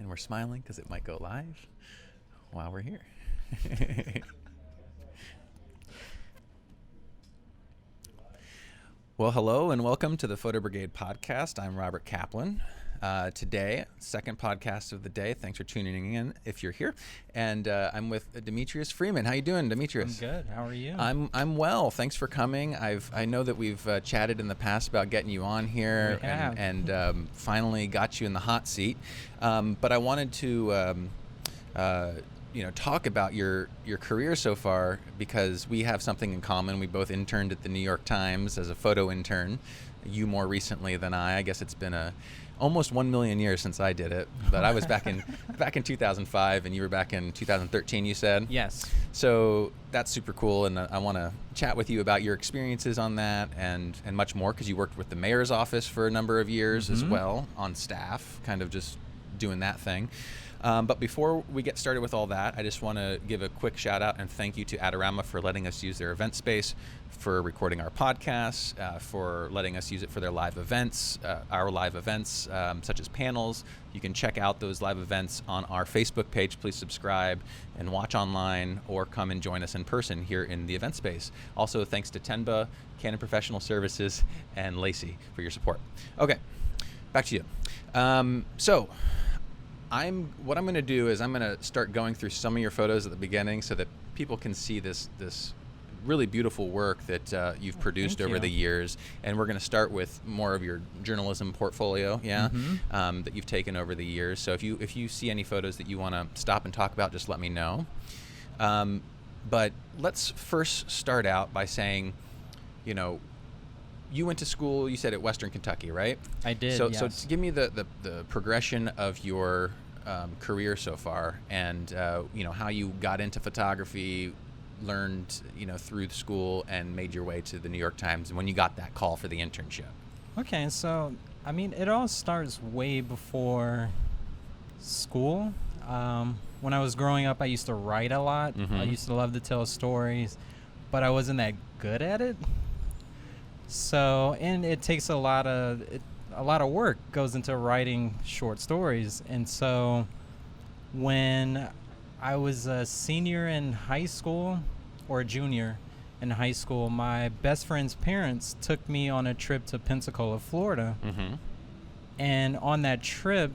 And we're smiling because it might go live while we're here. Well, hello and welcome to the Photo Brigade podcast. I'm Robert Caplin. Today, second podcast of the day. Thanks for tuning in if you're here. And I'm with Demetrius Freeman. How you doing, Demetrius? I'm good. How are you? I'm well. Thanks for coming. I know that we've chatted in the past about getting you on here and finally got you in the hot seat. But I wanted to talk about your career so far because we have something in common. We both interned at the New York Times as a photo intern. You more recently than I. I guess it's been almost 1 million years since I did it, but I was back in 2005 and you were back in 2013, you said? Yes. So that's super cool, and I want to chat with you about your experiences on that and much more, because you worked with the mayor's office for a number of years as well on staff, kind of just doing that thing. But before we get started with all that, I just want to give a quick shout out and thank you to Adorama for letting us use their event space for recording our podcasts, for letting us use it for their live events, such as panels. You can check out those live events on our Facebook page. Please subscribe and watch online or come and join us in person here in the event space. Also, thanks to Tenba, Canon Professional Services, and Lacey for your support. Okay, back to you. What I'm going to do is I'm going to start going through some of your photos at the beginning so that people can see this really beautiful work that you've produced over the years. And we're going to start with more of your journalism portfolio, that you've taken over the years. So if you see any photos that you want to stop and talk about, just let me know. But let's first start out by saying, you went to school, you said, at Western Kentucky, right? I did, So yes. give me the progression of your career so far, and how you got into photography, learned through the school, and made your way to the New York Times, and when you got that call for the internship. Okay, so it all starts way before school. When I was growing up, I used to write a lot. I used to love to tell stories, but I wasn't that good at it. So, and it takes a lot of work goes into writing short stories. And so when I was a senior in high school, or a junior in high school, my best friend's parents took me on a trip to Pensacola, Florida. And on that trip,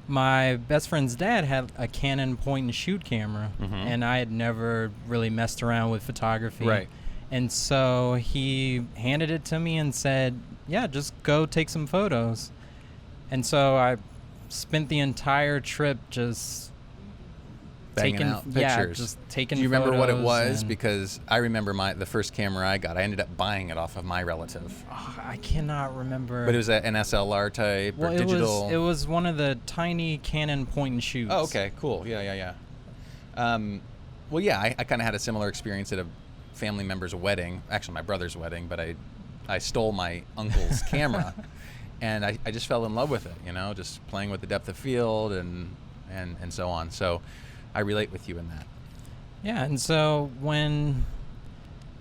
my best friend's dad had a Canon point-and-shoot camera, and I had never really messed around with photography. Right. And so he handed it to me and said, yeah, just go take some photos. And so I spent the entire trip just Banging out pictures. Yeah, just taking photos. Do you remember what it was? Because I remember the first camera I got. I ended up buying it off of my relative. Oh, I cannot remember. But it was an SLR type or digital? It was one of the tiny Canon point-and-shoots. Oh, okay, cool. Yeah. I kind of had a similar experience at a family member's wedding, actually my brother's wedding, but I stole my uncle's camera, and I just fell in love with it, just playing with the depth of field and so on. So I relate with you in that. Yeah, and so when,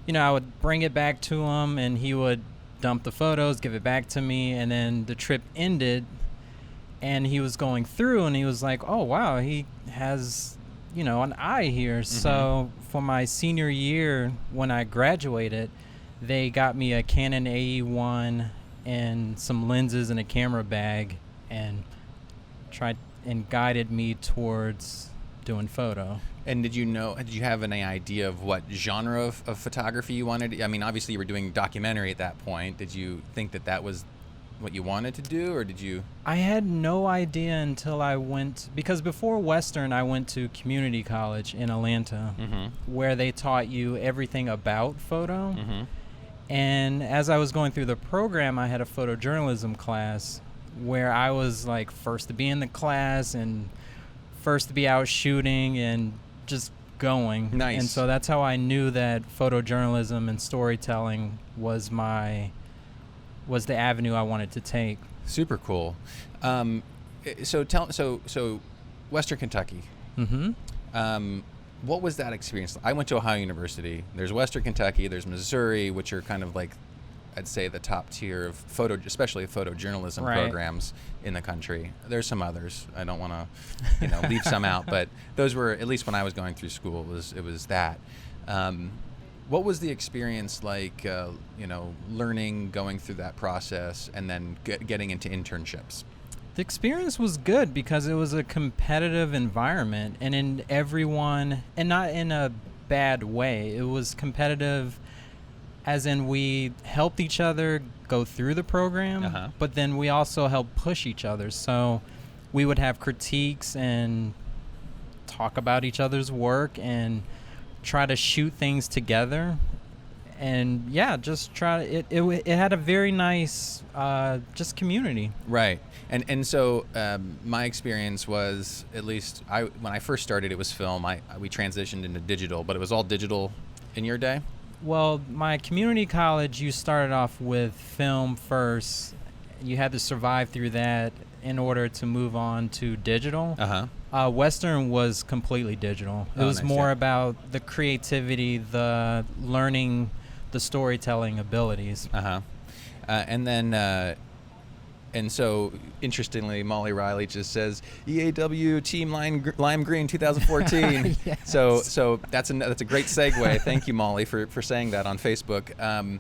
I would bring it back to him, and he would dump the photos, give it back to me, and then the trip ended, and he was going through, and he was like, oh, wow, he has, an eye here. So for my senior year, when I graduated, they got me a Canon AE1 and some lenses and a camera bag, and tried and guided me towards doing photo. And did you have any idea of what genre of photography you wanted? Obviously you were doing documentary at that point. Did you think that was what you wanted to do, or did you? I had no idea until I went, because before Western, I went to community college in Atlanta, where they taught you everything about photo. And as I was going through the program, I had a photojournalism class where I was like first to be in the class and first to be out shooting and just going. Nice. And so that's how I knew that photojournalism and storytelling was the avenue I wanted to take. Super cool. So Western Kentucky. What was that experience? I went to Ohio University. There's Western Kentucky. There's Missouri, which are kind of like I'd say, the top tier of especially photojournalism Right. programs in the country. There's some others. I don't want to, leave some out, but those were, at least when I was going through school, it was that. What was the experience like, learning, going through that process, and then getting into internships? The experience was good because it was a competitive environment, and not in a bad way. It was competitive as in we helped each other go through the program, but then we also helped push each other. So we would have critiques and talk about each other's work and try to shoot things together. And just try it had a very nice just community. Right. And so my experience was, at least when I first started, it was film. We transitioned into digital, but it was all digital in your day? Well, my community college, you started off with film first. You had to survive through that in order to move on to digital. Western was completely digital. It was more about the creativity, the learning, the storytelling abilities. And then, and so, interestingly, Molly Riley just says EAW Team Lime Green 2014. Yes. So that's a great segue. Thank you, Molly, for saying that on Facebook.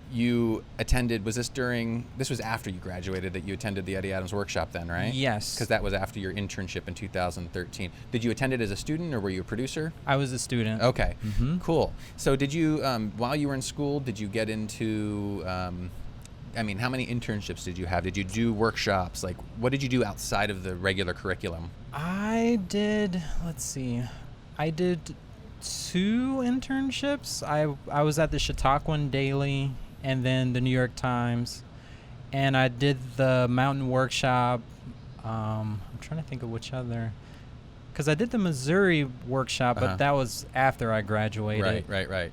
You attended. This was after you graduated that you attended the Eddie Adams Workshop then, right? Yes. Because that was after your internship in 2013. Did you attend it as a student, or were you a producer? I was a student. Okay. Cool. So did you, while you were in school, did you get into, how many internships did you have? Did you do workshops? Like, what did you do outside of the regular curriculum? I did 2 internships. I was at the Chautauquan Daily and then the New York Times, and I did the Mountain Workshop. I'm trying to think of which other, because I did the Missouri Workshop, but that was after I graduated. Right.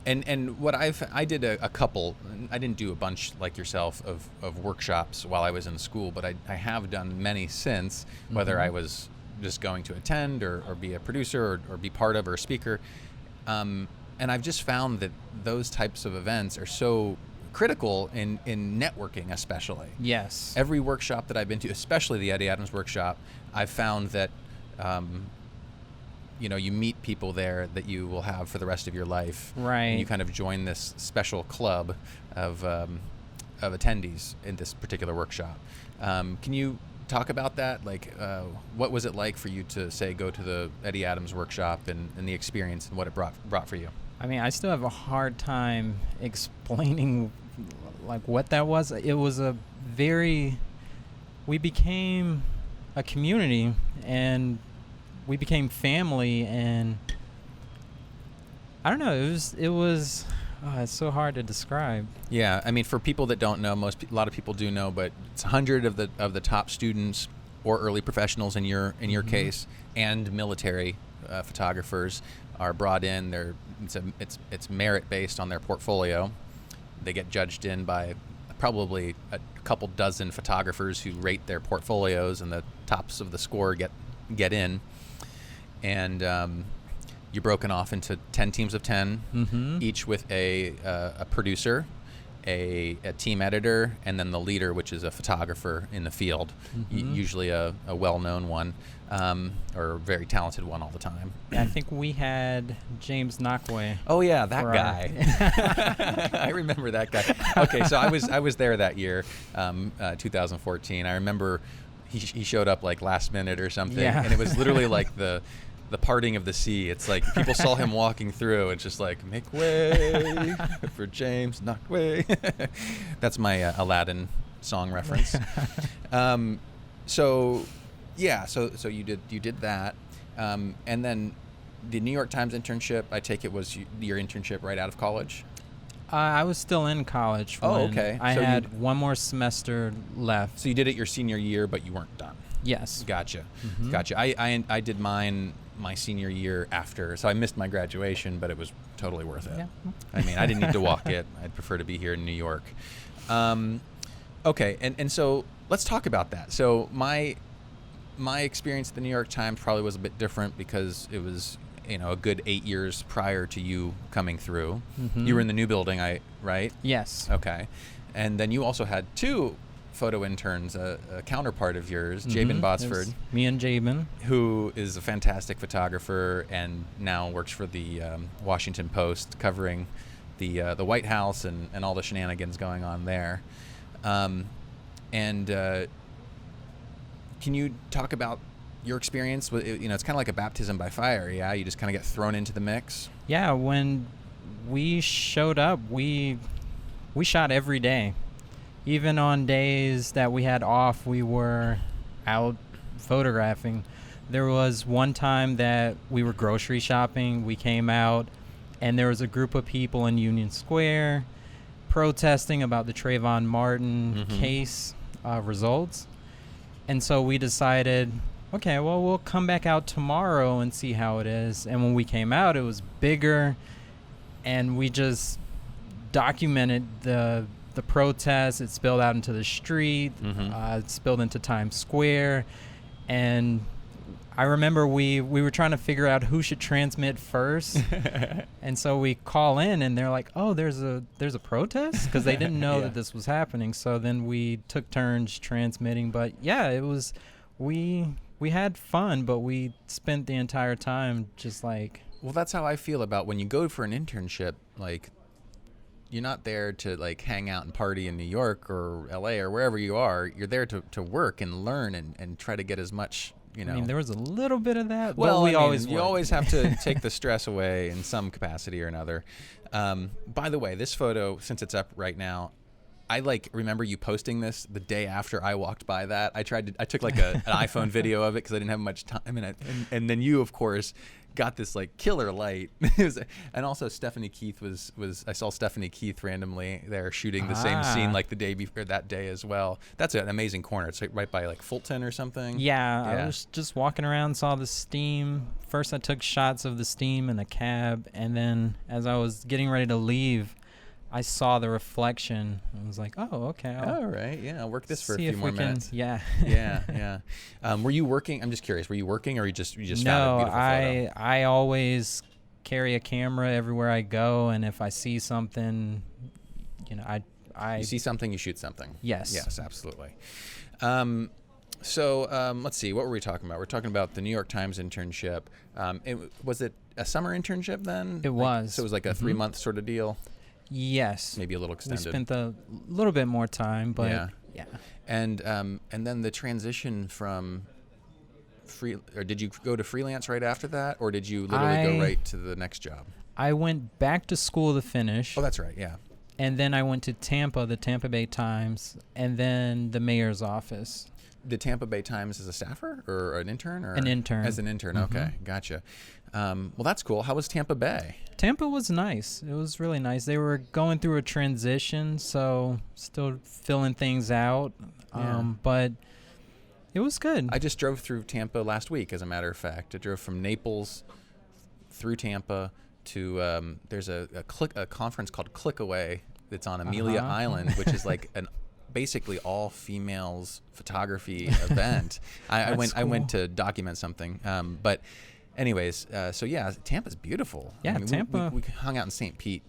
And what I did a couple. I didn't do a bunch like yourself of workshops while I was in school, but I have done many since, whether I was just going to attend or be a producer or be part of or a speaker. And I've just found that those types of events are so critical in networking, especially. Yes. Every workshop that I've been to, especially the Eddie Adams Workshop, I've found that you meet people there that you will have for the rest of your life. Right. And you kind of join this special club of attendees in this particular workshop. Can you talk about that? Like, what was it like for you to, say, go to the Eddie Adams Workshop and the experience and what it brought for you? I still have a hard time explaining like what that was. It was we became a community and we became family, and I don't know, it was it's so hard to describe. Yeah, for people that don't know, a lot of people do know, but it's 100 of the top students or early professionals in your case, and military photographers are brought in. It's merit based on their portfolio. They get judged in by probably a couple dozen photographers who rate their portfolios, and the tops of the score get in. And you're broken off into 10 teams of 10, each with a producer, a team editor, and then the leader, which is a photographer in the field, usually a well-known one, or a very talented one all the time. I think we had James Knockway. Oh yeah, that guy. I remember that guy. Okay, so I was there that year, 2014. I remember he showed up like last minute or something, and it was literally like the parting of the sea. It's like people saw him walking through. It's just like, make way for James Knockway. That's my Aladdin song reference. So you did that, and then the New York Times internship, I take it, was your internship right out of college? I was still in college when okay. I had one more semester left. So you did it your senior year, but you weren't done. Yes. Gotcha. I did mine my senior year after, so I missed my graduation, but it was totally worth it. Yeah. I didn't need to walk it. I'd prefer to be here in New York. Okay, and so let's talk about that. So my experience at the New York Times probably was a bit different because it was a good 8 years prior to you coming through. Mm-hmm. You were in the new building, right? Yes. Okay. And then you also had 2 photo interns, a counterpart of yours, Jabin Botsford. Me and Jabin. Who is a fantastic photographer and now works for the Washington Post, covering the White House and all the shenanigans going on there. Can you talk about your experience with, it's kind of like a baptism by fire, yeah? You just kind of get thrown into the mix? Yeah, when we showed up, we shot every day. Even on days that we had off, we were out photographing. There was one time that we were grocery shopping. We came out, and there was a group of people in Union Square protesting about the Trayvon Martin case results. And so we decided, okay, well, we'll come back out tomorrow and see how it is. And when we came out, it was bigger, and we just documented the protests. It spilled out into the street. It spilled into Times Square. And I remember we were trying to figure out who should transmit first. And so we call in, and they're like, oh, there's a protest? Because they didn't know that this was happening. So then we took turns transmitting. But yeah, it was, we had fun, but we spent the entire time just like... Well, that's how I feel about when you go for an internship, like... You're not there to like hang out and party in New York or LA or wherever you are. You're there to work and learn and try to get as much, I mean, there was a little bit of that, well, but you always have to take the stress away in some capacity or another. By the way, this photo, since it's up right now, I remember you posting this the day after I walked by that. I took like an iPhone video of it because I didn't have much time, and then you, of course, got this like killer light. And also Stephanie Keith was I saw Stephanie Keith randomly there shooting the same scene like the day before, that day as well. That's an amazing corner. It's like right by like Fulton or something. Yeah, I was just walking around, saw the steam. First I took shots of the steam in a cab, and then as I was getting ready to leave, I saw the reflection. I was like, oh, okay. All right. Yeah. I'll work this for a few more minutes. Yeah. Yeah. Were you working? I'm just curious. Were you working, or you just found a beautiful photo? I always carry a camera everywhere I go, and if I see something, you see something, you shoot something. Yes. Yes, absolutely. So let's see. What were we talking about? We're talking about the New York Times internship. Was it a summer internship then? It was. So it was like a 3-month sort of deal? Yes. Maybe a little extended. We spent a little bit more time, but yeah. And then the transition from or did you go to freelance right after that, or did you literally go right to the next job? I went back to school to finish. Oh, that's right. Yeah. And then I went to Tampa, the Tampa Bay Times, and then the mayor's office. The Tampa Bay Times as a staffer or an intern? Or an intern. As an intern. Okay. Gotcha. Well, that's cool. How was Tampa Bay? Tampa was nice. It was really nice. They were going through a transition, so still filling things out. But it was good. I just drove through Tampa last week, as a matter of fact. I drove from Naples through Tampa to there's a conference called Clickaway that's on Amelia Island, which is like an basically all females photography event. I went to document something, but anyways, so yeah, Tampa's beautiful. Yeah, Tampa. We hung out in St. Pete,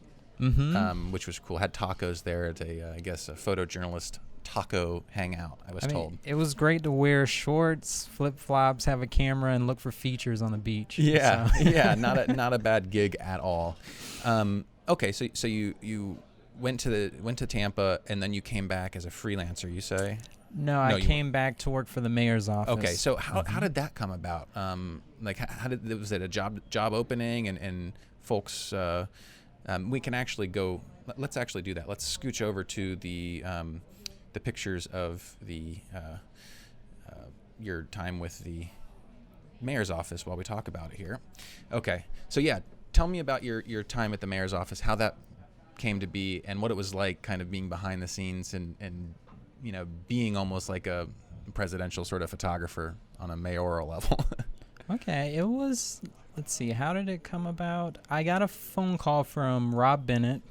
which was cool. Had tacos there at I guess a photojournalist taco hangout. I was told it was great to wear shorts, flip flops, have a camera, and look for features on the beach. Yeah, so. Yeah, not a bad gig at all. Okay, so you went to Tampa, and then you came back as a freelancer, you say? No, I came back to work for the mayor's office. Okay, so how did that come about? Was it a job opening, and folks? We can actually go. Let's actually do that. Let's scooch over to the pictures of the your time with the mayor's office while we talk about it here. Okay, so yeah, tell me about your time at the mayor's office, how that came to be, and what it was like kind of being behind the scenes and being almost like a presidential sort of photographer on a mayoral level. Okay, it was, let's see, how did it come about? I got a phone call from Rob Bennett,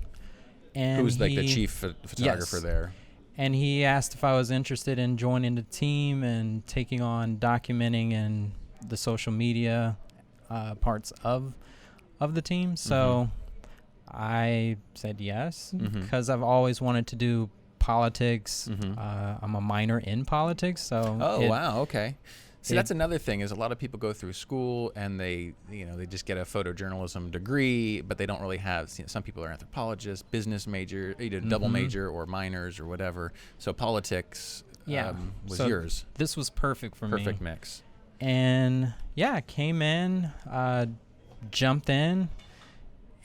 and who's like the chief photographer there. And he asked if I was interested in joining the team and taking on documenting and the social media parts of the team. So I said yes because I've always wanted to do politics. I'm a minor in politics, so wow, okay. See, that's another thing is a lot of people go through school and they just get a photojournalism degree, but they don't really have, some people are anthropologists, business major, double major or minors or whatever. So politics was yours. This was perfect for me. Perfect mix. And yeah, came in, jumped in,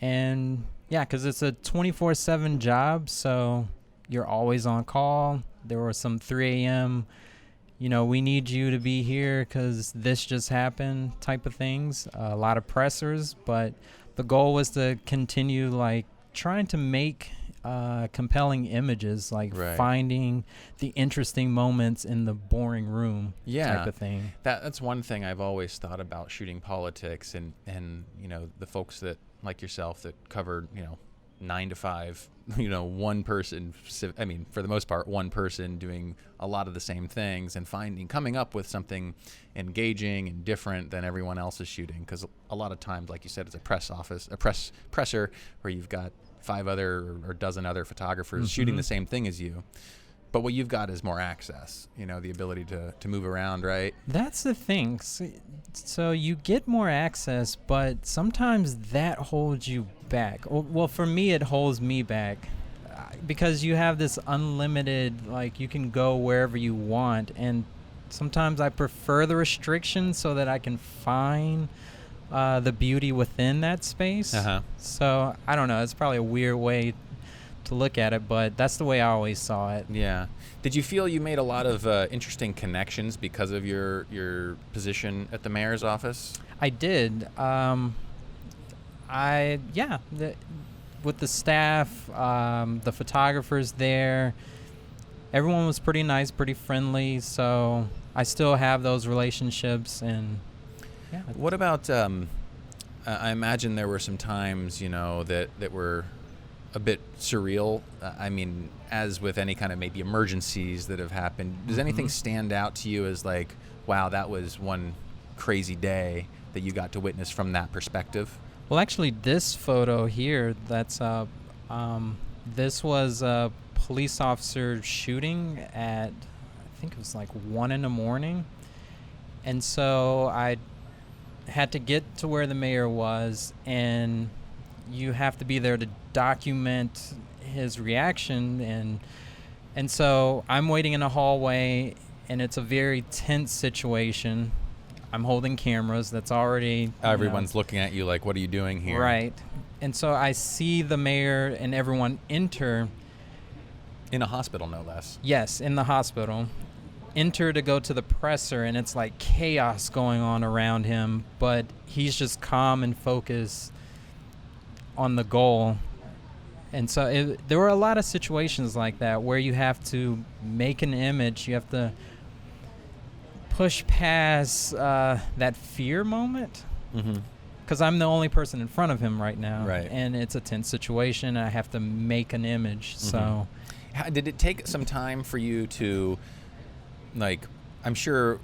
and yeah, because it's a 24/7 job, so you're always on call. There were some 3 a.m., we need you to be here because this just happened type of things. A lot of pressers, but the goal was to continue trying to make compelling images, finding the interesting moments in the boring room type of thing. That's one thing I've always thought about shooting politics and the folks that like yourself that covered 9 to 5, one person, for the most part, one person doing a lot of the same things and coming up with something engaging and different than everyone else is shooting. Because a lot of times, like you said, it's a presser where you've got 5 other or dozen other photographers shooting the same thing as you. But what you've got is more access, the ability to move around, right? That's the thing. So you get more access, but sometimes that holds you back. Well, for me, it holds me back because you have this unlimited, you can go wherever you want. And sometimes I prefer the restrictions so that I can find the beauty within that space. So I don't know. It's probably a weird way to look at it, but that's the way I always saw it. Yeah. Did you feel you made a lot of interesting connections because of your position at the mayor's office? I did. With the staff, the photographers there, everyone was pretty nice, pretty friendly. So I still have those relationships. And yeah. What about? I imagine there were some times, that were a bit surreal. As with any kind of maybe emergencies that have happened, does anything stand out to you as wow, that was one crazy day that you got to witness from that perspective? Well, actually, this photo here, this was a police officer shooting at, I think it was 1 a.m. And so I had to get to where the mayor was, and you have to be there to document his reaction. And so I'm waiting in a hallway, and it's a very tense situation. I'm holding cameras. That's already... Everyone's looking at you what are you doing here? Right. And so I see the mayor and everyone enter. In a hospital, no less. Yes, in the hospital. Enter to go to the presser, and it's chaos going on around him, but he's just calm and focused on the goal. And so there were a lot of situations like that where you have to make an image. You have to push past that fear moment, because I'm the only person in front of him right now, and it's a tense situation, and I have to make an image. So did it take some time for you to, I'm sure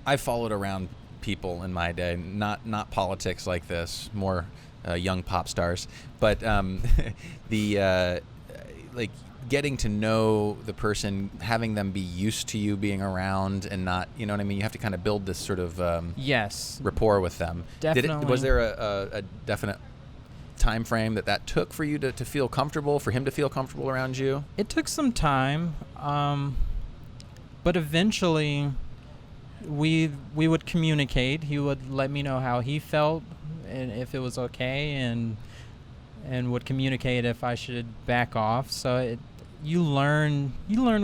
I followed around people in my day, not politics like this, more young pop stars, but getting to know the person, having them be used to you being around and not, you have to kind of build this sort of rapport with them. Definitely. Was there a definite time frame that took for you to feel comfortable, for him to feel comfortable around you? It took some time, but eventually we would communicate. He would let me know how he felt and if it was okay, and would communicate if I should back off. So you learn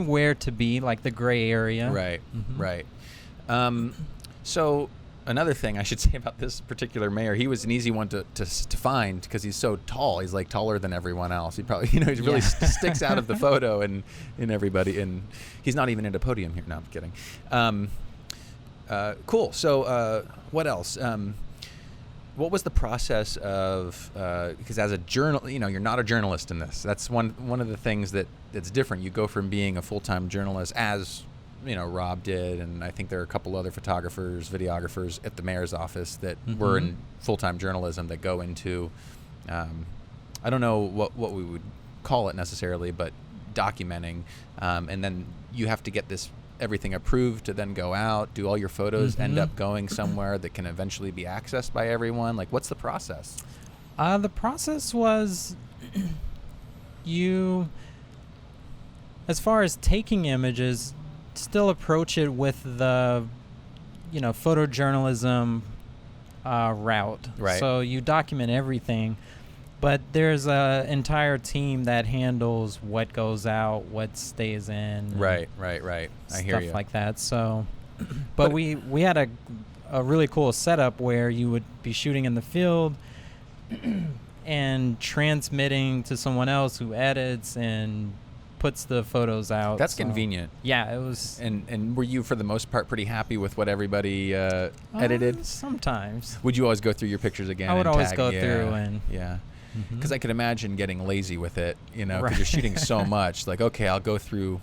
where to be, the gray area. Right, right. So another thing I should say about this particular mayor, he was an easy one to find because he's so tall. He's taller than everyone else. He probably, he really sticks out of the photo and everybody. And he's not even at a podium here. No, I'm kidding. Cool. So what else? What was the process of, because as a you're not a journalist in this. That's one of the things that's different. You go from being a full-time journalist as, Rob did, and I think there are a couple other photographers, videographers at the mayor's office that were in full-time journalism that go into, I don't know what we would call it necessarily, but documenting, and then you have to get everything approved to then go out. Do all your photos end up going somewhere that can eventually be accessed by everyone? Like, what's the process? The process was as far as taking images, still approach it with the, photojournalism route. Right. So you document everything, but there's an entire team that handles what goes out, what stays in. Right. I hear you. Stuff like that. So, but we had a really cool setup where you would be shooting in the field and transmitting to someone else who edits and puts the photos out. That's convenient. Yeah, it was. And were you, for the most part, pretty happy with what everybody edited? Sometimes. Would you always go through your pictures again? I would always tag? go through and. Yeah. Because I could imagine getting lazy with it, because Right. you're shooting so much. Like, okay, I'll go through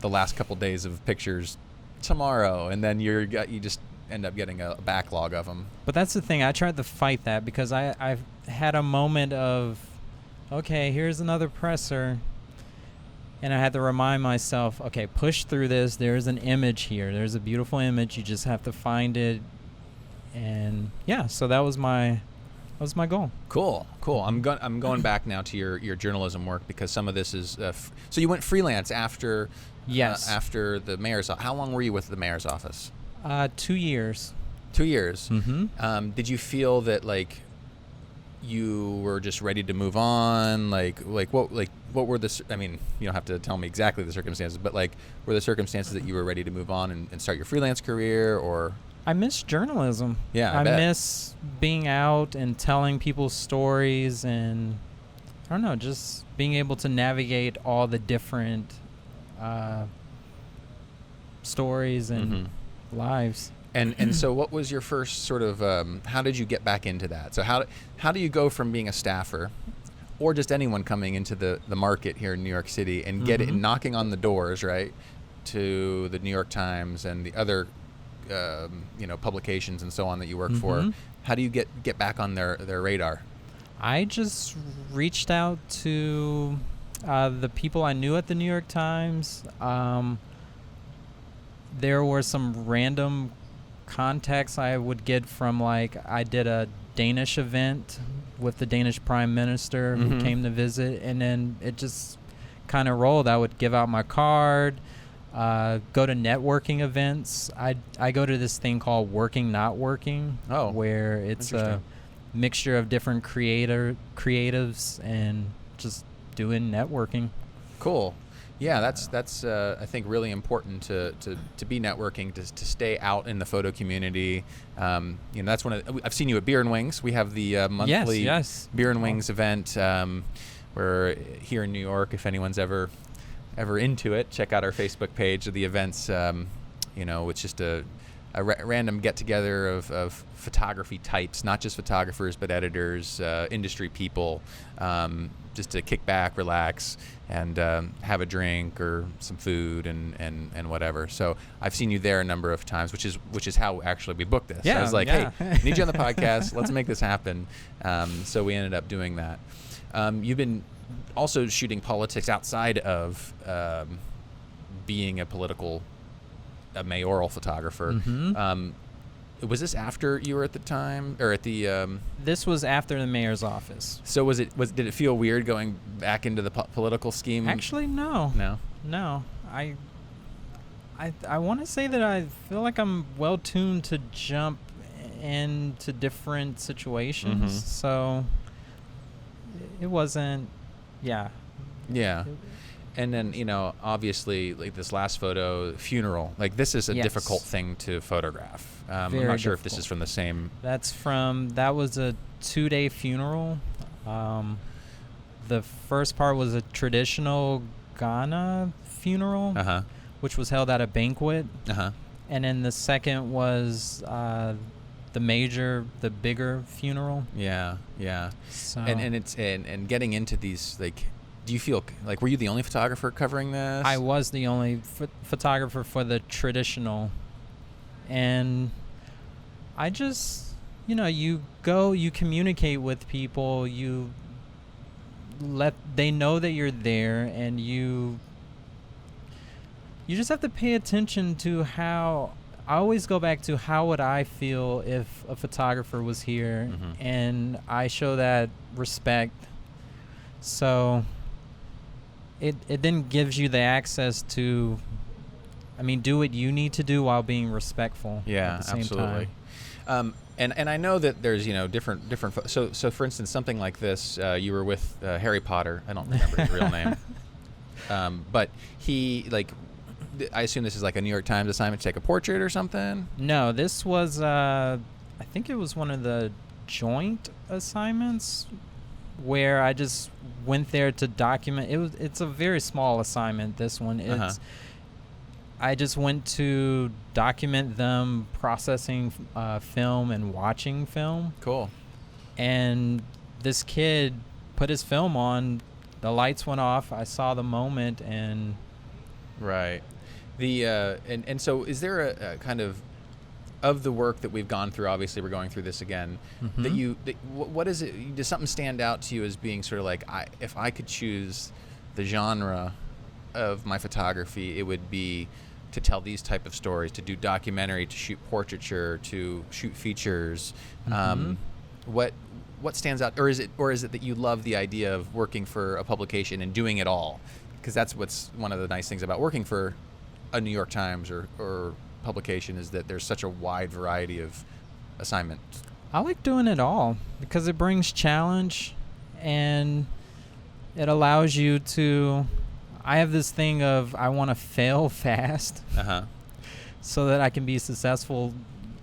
the last couple days of pictures tomorrow, and then you just end up getting a backlog of them. But that's the thing. I tried to fight that because I've had a moment of, okay, here's another presser. And I had to remind myself, okay, push through this. There's an image here. There's a beautiful image. You just have to find it. And yeah, so that was my goal. Cool. I'm going back now to your journalism work, because some of this is so you went freelance after Yes. after the mayor's. How long were you with the mayor's office? 2 years. 2 years. Mm-hmm. Did you feel that you were just ready to move on? What were the? I mean, you don't have to tell me exactly the circumstances, but were the circumstances that you were ready to move on and start your freelance career, or? I miss journalism. Yeah, I bet. miss being out and telling people stories, and I don't know, just being able to navigate all the different stories and lives. And so what was your first sort of, how did you get back into that? So how do you go from being a staffer, or just anyone coming into the market here in New York City, and get it knocking on the doors, right, to the New York Times and the other publications and so on that you work for? How do you get back on their radar? I just reached out to the people I knew at the New York Times. There were some random contacts I would get from, I did a Danish event with the Danish Prime Minister who came to visit, and then it just kind of rolled. I would give out my card, go to networking events. I go to this thing called Working Not Working, where it's a mixture of different creatives and just doing networking. Cool. Yeah, that's I think really important to be networking, to stay out in the photo community. That's I've seen you at Beer and Wings. We have the monthly yes. Beer and Wings event. We're here in New York. If anyone's ever into it, check out our Facebook page of the events. It's just a random get together of photography types, not just photographers but editors, industry people, just to kick back, relax, and have a drink or some food and whatever. So I've seen you there a number of times, which is how actually we booked this. Yeah, I was like, yeah. hey, need you on the podcast. Let's make this happen. So we ended up doing that. You've been also shooting politics outside of being a mayoral photographer. Was this after you were at the time, or at the? This was after the mayor's office. So did it feel weird going back into the political scheme? Actually, no. I want to say that I feel like I'm well tuned to jump into different situations. So it wasn't. Yeah. Yeah. And then, obviously, this last photo, funeral, this is a Yes. difficult thing to photograph. I'm Very not sure if this difficult. is from the same. That was a 2-day funeral. The first part was a traditional Ghana funeral, which was held at a banquet. And then the second was the bigger funeral. Yeah. So And it's and getting into these do you feel like, were you the only photographer covering this? I was the only photographer for the traditional. And I just, you go, you communicate with people, they know that you're there, and you just have to pay attention to how, I always go back to how would I feel if a photographer was here, and I show that respect. So it then gives you the access to, do what you need to do while being respectful. Yeah, at the same absolutely. time. And I know that there's different. So for instance, something like this, you were with Harry Potter. I don't remember his real name, but he I assume this is like a New York Times assignment to take a portrait or something. No, this was I think it was one of the joint assignments where I just went there to document. It's a very small assignment. This one is. I just went to document them processing film and watching film. Cool. And this kid put his film on. The lights went off. I saw the moment, and right. The and so is there a kind of the work that we've gone through? Obviously, we're going through this again. What is it? Does something stand out to you as being sort of like, if I could choose the genre of my photography, it would be to tell these type of stories, to do documentary, to shoot portraiture, to shoot features. What stands out, or is it that you love the idea of working for a publication and doing it all? Because that's what's one of the nice things about working for a New York Times or publication, is that there's such a wide variety of assignments. I like doing it all because it brings challenge, and it allows you to. I have this thing of I want to fail fast, so that I can be successful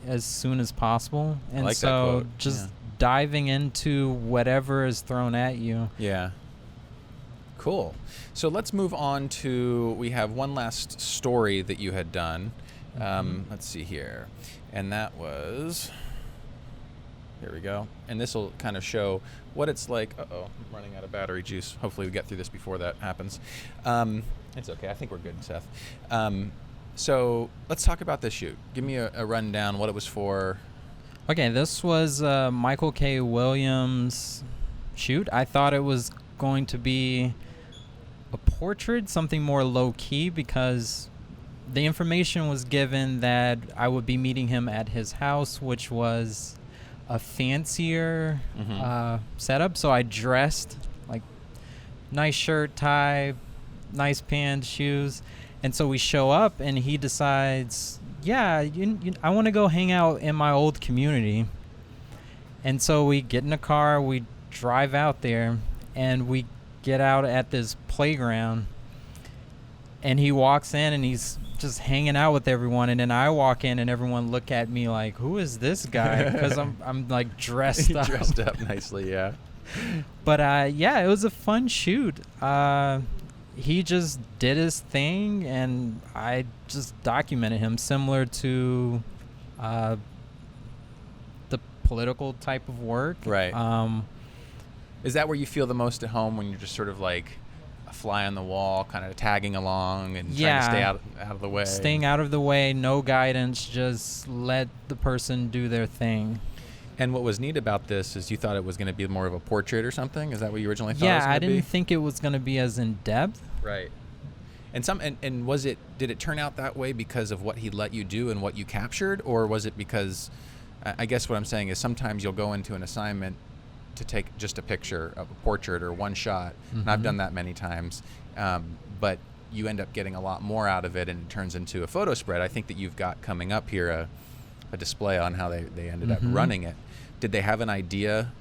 as soon as possible. And like so just diving into whatever is thrown at you. Yeah. Cool. So let's move on to, we have one last story that you had done. Let's see here. And that was, here we go. And this will kind of show what it's like. I'm running out of battery juice. Hopefully we get through this before that happens. It's okay. I think we're good, Seth. So let's talk about this shoot. Give me a rundown, what it was for. Okay, this was Michael K. Williams' shoot. I thought it was going to be a portrait, something more low-key, because the information was given that I would be meeting him at his house, which was a fancier setup. So I dressed like nice shirt, tie, nice pants, shoes. And so we show up, and he decides, I want to go hang out in my old community. And so we get in a car, we drive out there, and we get out at this playground, and he walks in and he's just hanging out with everyone, and then I walk in and everyone look at me like, who is this guy? Because I'm like dressed up. Dressed up nicely, yeah. But it was a fun shoot. He just did his thing, and I just documented him, similar to the political type of work. Right. Is that where you feel the most at home, when you're just sort of like a fly on the wall, kind of tagging along and trying to stay out of the way? Staying out of the way, no guidance, just let the person do their thing. And what was neat about this is you thought it was going to be more of a portrait or something? Is that what you originally thought it was Yeah, going I to be? didn't think it was going to be as in-depth. Right. And did it turn out that way because of what he let you do and what you captured? Or was it because, I guess what I'm saying is sometimes you'll go into an assignment to take just a picture of a portrait or one shot, and I've done that many times, but you end up getting a lot more out of it, and it turns into a photo spread. I think that you've got coming up here a display on how they ended up running it. Did they have an idea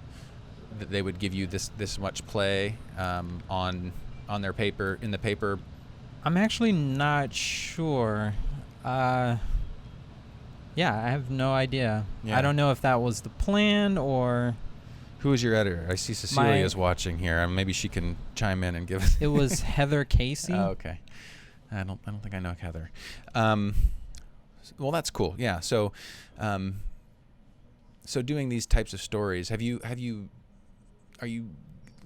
that they would give you this much play on their paper, in the paper? I'm actually not sure. I have no idea. Yeah. I don't know if that was the plan or... Who is your editor? I see Cecilia's watching here. Maybe she can chime in and give us. It was Heather Casey. Oh, okay. I don't think I know Heather. Well, that's cool. Yeah. So, so doing these types of stories, are you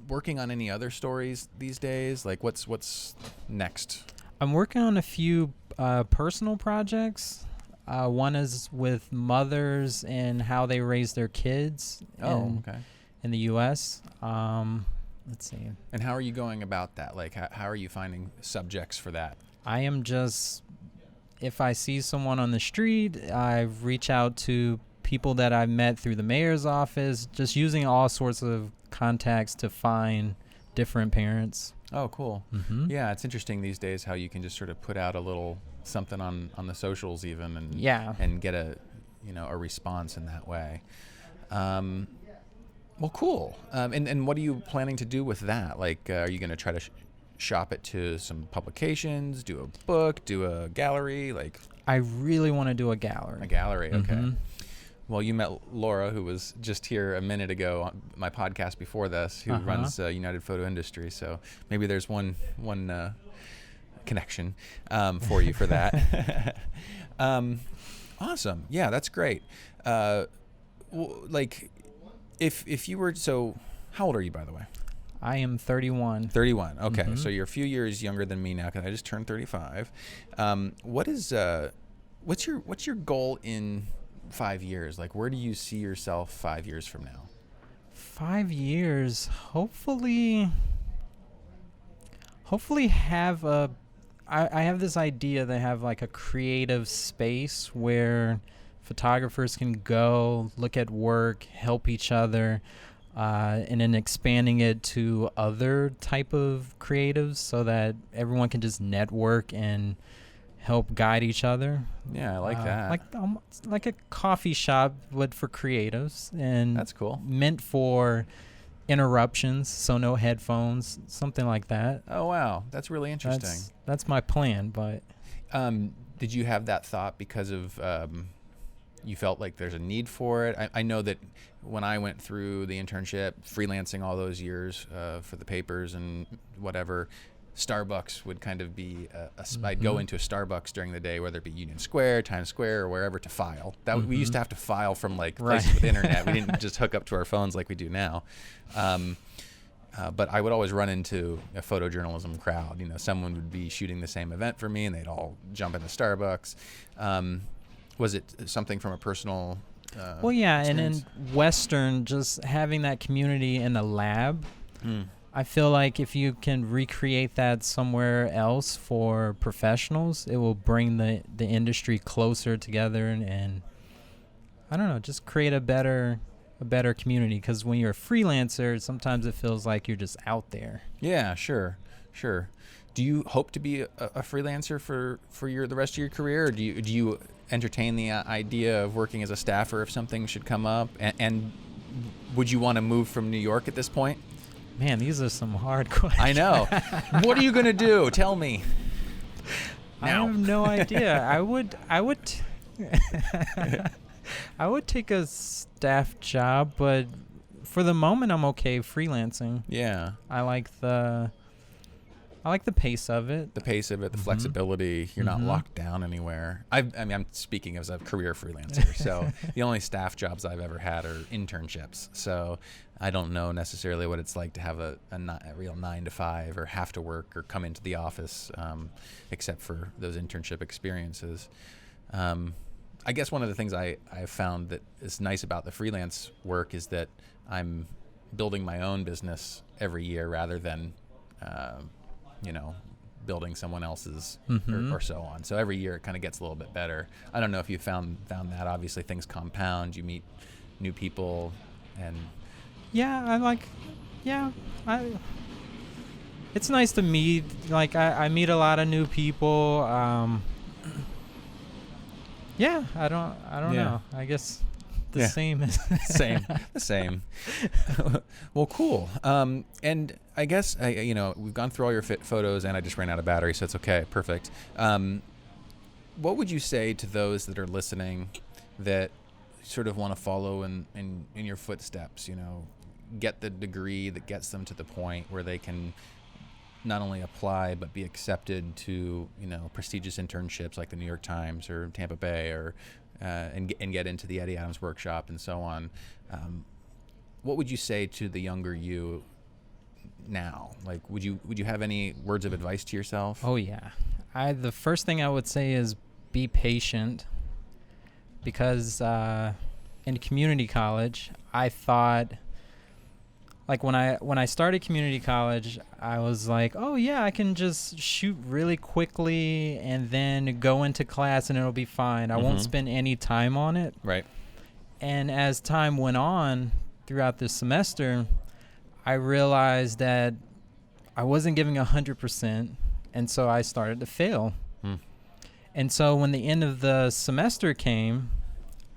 working on any other stories these days? Like, what's next? I'm working on a few personal projects. One is with mothers and how they raise their kids in the U.S. Let's see. And how are you going about that? Like, how are you finding subjects for that? I am just, if I see someone on the street, I reach out to people that I've met through the mayor's office, just using all sorts of contacts to find different parents. Oh, cool. Mm-hmm. Yeah, it's interesting these days how you can just sort of put out a little something on the socials even and get a response in that way. Well, cool. And what are you planning to do with that? Like, are you going to try to shop it to some publications, do a book, do a gallery? Like, I really want to do a gallery. A gallery, okay. Mm-hmm. Well, you met Laura, who was just here a minute ago on my podcast before this, who runs United Photo Industry. So maybe there's one connection for you for that. Awesome. Yeah, that's great. Like, if you were, so how old are you, by the way? I am 31. 31. Okay, mm-hmm. So you're a few years younger than me now, because I just turned 35. What's your goal in 5 years? Like, where do you see yourself 5 years from now? 5 years, hopefully have I have this idea to have like a creative space where photographers can go, look at work, help each other, and then expanding it to other type of creatives so that everyone can just network and help guide each other. Yeah, I like that. Like a coffee shop, but for creatives, and that's cool. Meant for interruptions, so no headphones, something like that. Oh wow, that's really interesting. That's my plan. But did you have that thought because of you felt like there's a need for it? I know that when I went through the internship, freelancing all those years for the papers and whatever, Starbucks would kind of be I'd go into a Starbucks during the day, whether it be Union Square, Times Square, or wherever, to file. We used to have to file from like places with internet. We didn't just hook up to our phones like we do now. But I would always run into a photojournalism crowd. You know, someone would be shooting the same event for me, and they'd all jump into Starbucks. Was it something from a personal well, yeah, experience? And in Western, just having that community in the lab, I feel like if you can recreate that somewhere else for professionals, it will bring the industry closer together and I don't know, just create a better community. Because when you're a freelancer, sometimes it feels like you're just out there. Yeah, sure. Do you hope to be a freelancer for the rest of your career, or do you entertain the idea of working as a staffer if something should come up? And would you want to move from New York at this point? Man, these are some hard questions. I know. What are you going to do? Tell me. Now. I have no idea. I would I would take a staff job, but for the moment I'm okay freelancing. Yeah. I like the pace of it. The flexibility. You're not locked down anywhere. I mean, I'm speaking as a career freelancer, so the only staff jobs I've ever had are internships. So I don't know necessarily what it's like to have a real 9 to 5 or have to work or come into the office, except for those internship experiences. I guess one of the things I found that is nice about the freelance work is that I'm building my own business every year rather than building someone else's or so on. So every year it kind of gets a little bit better. I don't know if you found that. Obviously things compound. You meet new people and... it's nice to meet. Like, I meet a lot of new people. I don't know. I guess the same. The same. Well, cool. And I guess we've gone through all your photos, and I just ran out of battery, so it's okay. Perfect. What would you say to those that are listening that sort of want to follow in your footsteps? Get the degree that gets them to the point where they can not only apply but be accepted to prestigious internships like the New York Times or Tampa Bay or and get into the Eddie Adams Workshop and so on. What would you say to the younger you now? Like, would you have any words of advice to yourself? Oh yeah. The first thing I would say is be patient, because in community college, I thought, like when I started community college, I was like, oh yeah, I can just shoot really quickly and then go into class and it'll be fine. I won't spend any time on it. Right. And as time went on throughout the semester, I realized that I wasn't giving 100%, and so I started to fail. And so when the end of the semester came,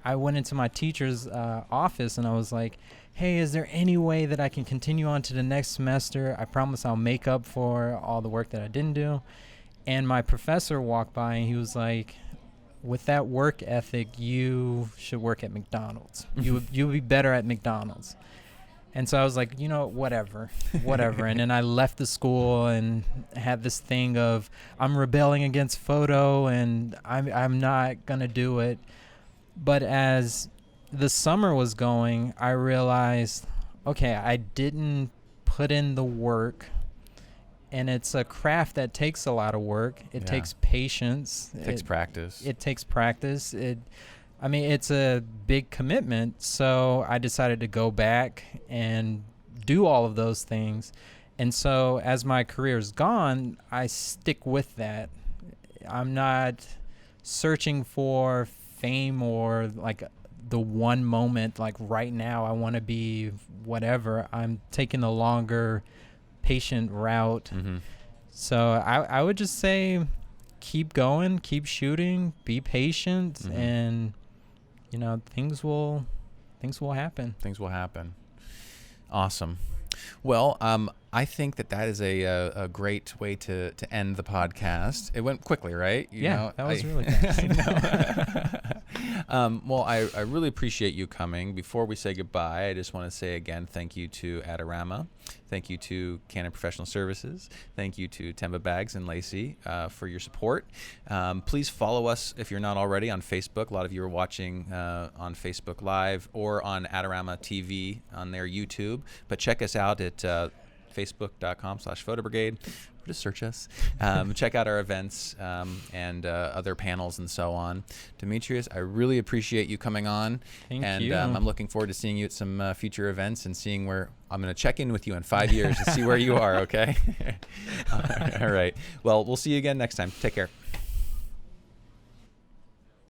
I went into my teacher's office and I was like, hey, is there any way that I can continue on to the next semester? I promise I'll make up for all the work that I didn't do. And my professor walked by and he was like, with that work ethic, you should work at McDonald's. You'll be better at McDonald's. And so I was like, whatever. And then I left the school and had this thing of, I'm rebelling against photo and I'm not going to do it. But as the summer was going, I realized, okay, I didn't put in the work. And it's a craft that takes a lot of work. It takes patience. It takes practice. It takes practice. It's a big commitment, so I decided to go back and do all of those things. And so as my career's gone, I stick with that. I'm not searching for fame or like the one moment, like right now I want to be whatever. I'm taking the longer, patient route. So I would just say keep going, keep shooting, be patient, and things will happen. Things will happen. Awesome. Well, I think that is a great way to end the podcast. It went quickly, right? That was really fast. I know. Well, I really appreciate you coming. Before we say goodbye, I just want to say again, thank you to Adorama. Thank you to Canon Professional Services. Thank you to Tampa Bags and Lacey for your support. Please follow us if you're not already on Facebook. A lot of you are watching on Facebook Live or on Adorama TV on their YouTube. But check us out at facebook.com/photobrigade. Just search us. Check out our events and other panels and so on. Demetrius, I really appreciate you coming on. Thank you. I'm looking forward to seeing you at some future events and seeing where I'm going to check in with you in 5 years to see where you are, okay? All right. Well, we'll see you again next time. Take care.